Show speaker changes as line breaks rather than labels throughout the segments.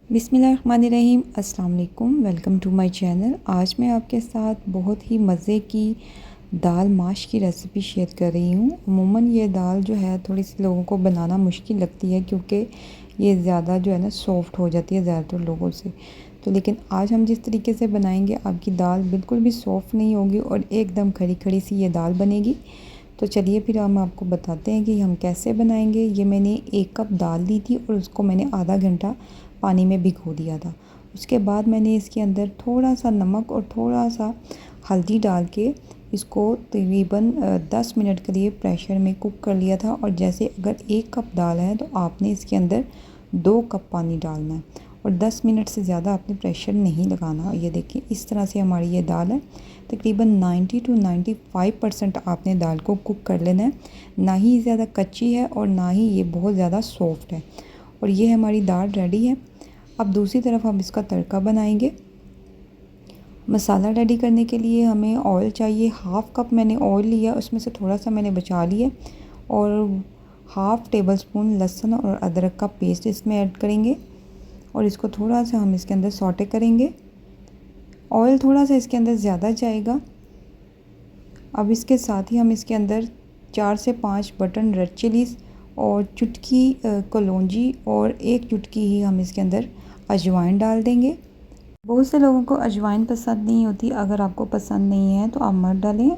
बिस्मिल्लाहिर्रहमानिर्रहीम। अस्सलाम वालेकुम। Welcome to my channel. आज मैं आपके साथ बहुत ही मज़े की दाल माश की रेसिपी शेयर कर रही हूँ। अमूमन ये दाल जो है थोड़ी सी लोगों को बनाना मुश्किल लगती है क्योंकि ये ज़्यादा जो है ना सॉफ़्ट हो जाती है ज़्यादातर लोगों से। तो लेकिन आज हम जिस तरीके से बनाएंगे आपकी दाल बिल्कुल भी सॉफ़्ट नहीं होगी और एकदम खड़ी खड़ी सी ये दाल बनेगी। तो चलिए फिर हम आपको बताते हैं कि हम कैसे बनाएंगे। ये मैंने 1 कप दाल ली थी और उसको मैंने आधा घंटा पानी में भिगो दिया था। उसके बाद मैंने इसके अंदर थोड़ा सा नमक और थोड़ा सा हल्दी डाल के इसको तकरीबन 10 मिनट के लिए प्रेशर में कुक कर लिया था। और जैसे अगर 1 कप दाल है तो आपने इसके अंदर 2 कप पानी डालना है और 10 मिनट से ज़्यादा आपने प्रेशर नहीं लगाना। ये देखिए इस तरह से हमारी ये दाल है। तकरीबन 90 to 95% आपने दाल को कुक कर लेना है। ना ही ज़्यादा कच्ची है और ना ही ये बहुत ज़्यादा सॉफ्ट है। और ये हमारी दाल रेडी है। अब दूसरी तरफ हम इसका तड़का बनाएंगे। मसाला रेडी करने के लिए हमें ऑयल चाहिए। 1/2 कप मैंने ऑयल लिया, उसमें से थोड़ा सा मैंने बचा लिया और 1/2 टेबल स्पून लहसुन और अदरक का पेस्ट इसमें ऐड करेंगे और इसको थोड़ा सा हम इसके अंदर सौटे करेंगे। ऑयल थोड़ा सा इसके अंदर ज़्यादा जाएगा। अब इसके साथ ही हम इसके अंदर 4 से 5 बटन रेड चिलीज़ और चुटकी कलौंजी और 1 चुटकी ही हम इसके अंदर अजवाइन डाल देंगे। बहुत से लोगों को अजवाइन पसंद नहीं होती, अगर आपको पसंद नहीं है तो आप मत डालें।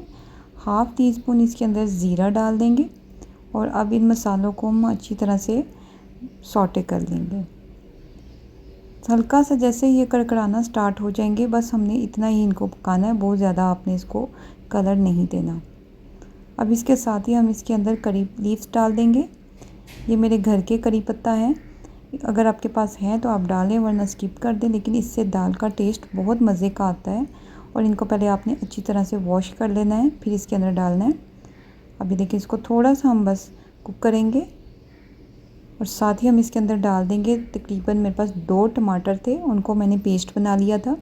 1/2 टी स्पून इसके अंदर ज़ीरा डाल देंगे और अब इन मसालों को हम अच्छी तरह से सौटे कर लेंगे। हल्का सा जैसे ये कड़कड़ाना स्टार्ट हो जाएंगे, बस हमने इतना ही इनको पकाना है, बहुत ज़्यादा आपने इसको कलर नहीं देना। अब इसके साथ ही हम इसके अंदर करी लीव्स डाल देंगे। ये मेरे घर के करी पत्ता है, अगर आपके पास है तो आप डालें वरना स्किप कर दें, लेकिन इससे दाल का टेस्ट बहुत मज़े का आता है। और इनको पहले आपने अच्छी तरह से वॉश कर लेना है, फिर इसके अंदर डालना है। अभी देखिए इसको थोड़ा सा हम बस कुक करेंगे और साथ ही हम इसके अंदर डाल देंगे तकरीबन मेरे पास 2 टमाटर थे, उनको मैंने पेस्ट बना लिया था।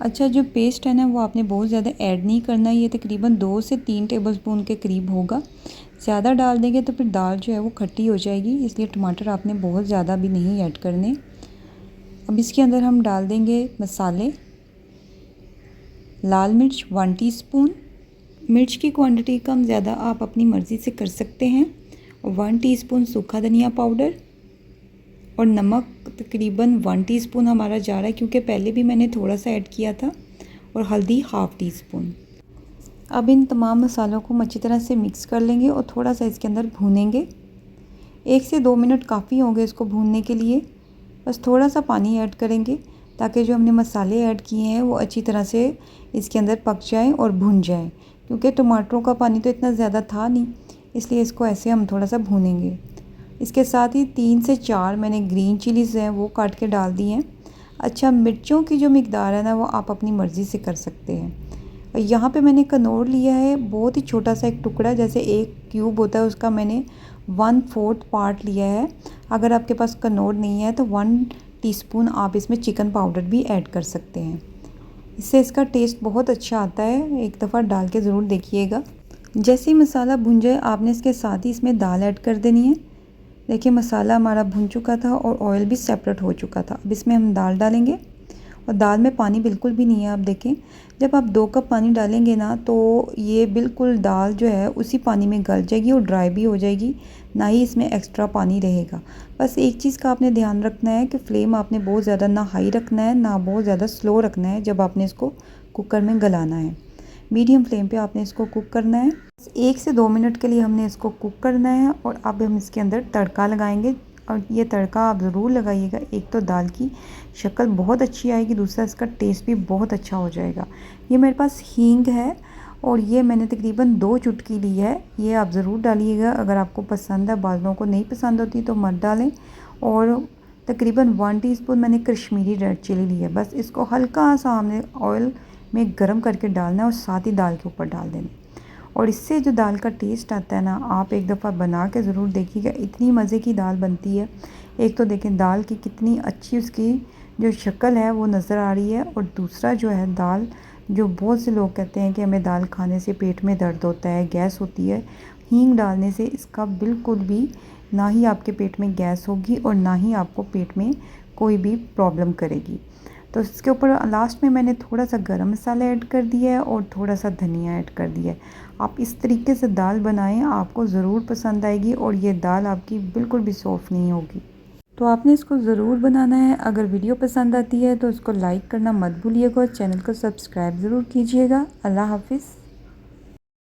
अच्छा, जो पेस्ट है ना वो आपने बहुत ज़्यादा ऐड नहीं करना, ये तकरीबन 2 से 3 टेबलस्पून के करीब होगा। ज़्यादा डाल देंगे तो फिर दाल जो है वो खट्टी हो जाएगी, इसलिए टमाटर आपने बहुत ज़्यादा भी नहीं ऐड करने। अब इसके अंदर हम डाल देंगे मसाले। लाल मिर्च 1 टीस्पून, मिर्च की क्वांटिटी कम ज़्यादा आप अपनी मर्ज़ी से कर सकते हैं। और 1 टीस्पून सूखा धनिया पाउडर और नमक तकरीबन 1 टीस्पून हमारा जा रहा है क्योंकि पहले भी मैंने थोड़ा सा ऐड किया था। और हल्दी 1/2 टीस्पून। अब इन तमाम मसालों को अच्छी तरह से मिक्स कर लेंगे और थोड़ा सा इसके अंदर भूनेंगे। 1 से 2 मिनट काफ़ी होंगे इसको भूनने के लिए। बस थोड़ा सा पानी ऐड करेंगे ताकि जो हमने मसाले ऐड किए हैं वो अच्छी तरह से इसके अंदर पक जाएं और भुन जाएं, क्योंकि टमाटरों का पानी तो इतना ज़्यादा था नहीं, इसलिए इसको ऐसे हम थोड़ा सा भूनेंगे। इसके साथ ही 3 से 4 मैंने ग्रीन चिलीज़ हैं वो काट के डाल दी हैं। अच्छा, मिर्चों की जो मिकदार है ना वो आप अपनी मर्ज़ी से कर सकते हैं। यहाँ पे मैंने कनौर लिया है, बहुत ही छोटा सा एक टुकड़ा, जैसे 1 क्यूब होता है उसका मैंने 1/4 पार्ट लिया है। अगर आपके पास कनौर नहीं है तो 1 टीस्पून आप इसमें चिकन पाउडर भी ऐड कर सकते हैं, इससे इसका टेस्ट बहुत अच्छा आता है। एक दफ़ा डाल के ज़रूर देखिएगा। जैसे ही मसाला भुन जाए आपने इसके साथ ही इसमें दाल ऐड कर देनी है। देखिए मसाला हमारा भुन चुका था और ऑयल भी सेपरेट हो चुका था। अब इसमें हम दाल डालेंगे और दाल में पानी बिल्कुल भी नहीं है। आप देखें, जब आप 2 कप पानी डालेंगे ना तो ये बिल्कुल दाल जो है उसी पानी में गल जाएगी और ड्राई भी हो जाएगी, ना ही इसमें एक्स्ट्रा पानी रहेगा। बस एक चीज़ का आपने ध्यान रखना है कि फ्लेम आपने बहुत ज़्यादा ना हाई रखना है ना बहुत ज़्यादा स्लो रखना है। जब आपने इसको कुकर में गलाना है, मीडियम फ्लेम पे आपने इसको कुक करना है। 1 से 2 मिनट के लिए हमने इसको कुक करना है और अब हम इसके अंदर तड़का लगाएंगे। और ये तड़का आप ज़रूर लगाइएगा, एक तो दाल की शक्ल बहुत अच्छी आएगी, दूसरा इसका टेस्ट भी बहुत अच्छा हो जाएगा। ये मेरे पास हींग है और ये मैंने तकरीबन 2 चुटकी ली है, ये आप ज़रूर डालिएगा अगर आपको पसंद है। बाज़ लोगों को नहीं पसंद होती तो मत डालें। और तकरीबन 1 टीस्पून मैंने कश्मीरी रेड चिली ली है। बस इसको हल्का सा हमने ऑयल में गर्म करके डालना है और साथ ही दाल के ऊपर डाल देना। और इससे जो दाल का टेस्ट आता है ना, आप एक दफ़ा बना के ज़रूर देखिएगा, इतनी मज़े की दाल बनती है। एक तो देखें दाल की कितनी अच्छी उसकी जो शक्ल है वो नज़र आ रही है, और दूसरा जो है दाल, जो बहुत से लोग कहते हैं कि हमें दाल खाने से पेट में दर्द होता है, गैस होती है, हींग डालने से इसका बिल्कुल भी ना ही आपके पेट में गैस होगी और ना ही आपको पेट में कोई भी प्रॉब्लम करेगी। तो इसके ऊपर लास्ट में मैंने थोड़ा सा गरम मसाला ऐड कर दिया है और थोड़ा सा धनिया ऐड कर दिया है। आप इस तरीके से दाल बनाएं, आपको ज़रूर पसंद आएगी और ये दाल आपकी बिल्कुल भी सॉफ़्ट नहीं होगी। तो आपने इसको ज़रूर बनाना है। अगर वीडियो पसंद आती है तो इसको लाइक करना मत भूलिएगा और चैनल को सब्सक्राइब ज़रूर कीजिएगा। अल्लाह हाफ़िज़।